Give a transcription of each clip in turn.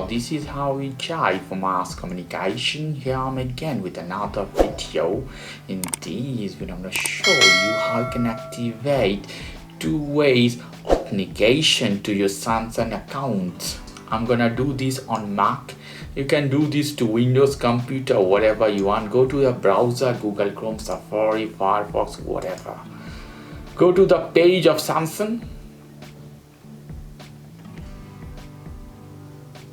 this is how we drive mass communication. Here I'm again with another video. In this video I'm going to show you how you can activate two ways authentication to your Samsung account. I'm gonna do this on Mac. You can do this to Windows computer, whatever you want. Go to the browser, Google Chrome, Safari, Firefox, whatever. Go to the page of Samsung.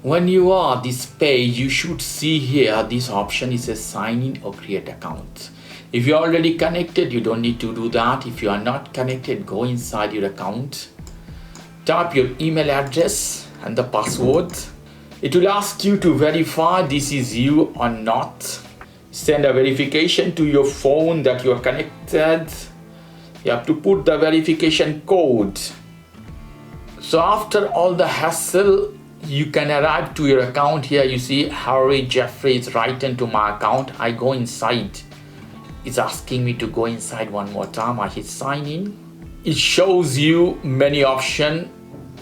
When you are this page, you should see here this option is a sign in or create account. If you're already connected, you don't need to do that. If you are not connected, go inside your account, type your email address and the password. It will ask you to verify this is you or not. Send a verification to your phone that you are connected. You have to put the verification code. So after all the hassle, you can arrive to your account. Here you see Harry Jeffrey is right into my account. I go inside. It's asking me to go inside one more time. I hit sign in. It shows you many options.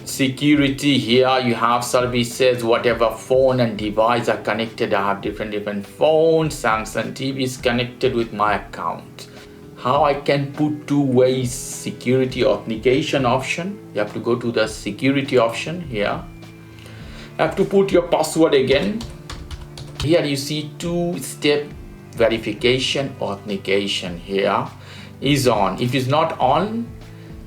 Security, here you have services, whatever phone and device are connected. I have different phones. Samsung TV is connected with my account. How I can put two-way security authentication option? You have to go to the security option here. You have to put your password again. Here you see two-step verification authentication. Here is on. If it's not on,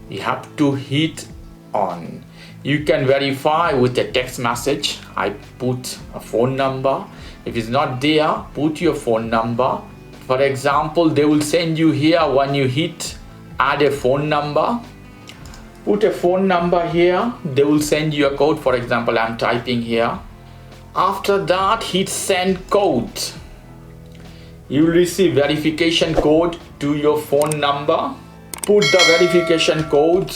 you have to hit on. You can verify with a text message. I put a phone number. If it's not there, put your phone number. For example, they will send you here when you hit add a phone number. Put a phone number here. They will send you a code. For example, I'm typing here. After that, hit send code. You will receive verification code to your phone number. Put the verification code.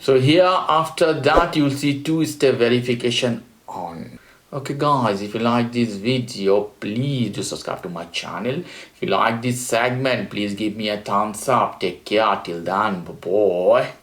So here after that you will see two-step verification on. Okay guys, if you like this video, please do subscribe to my channel. If you like this segment, please give me a thumbs up. Take care till then, bye bye.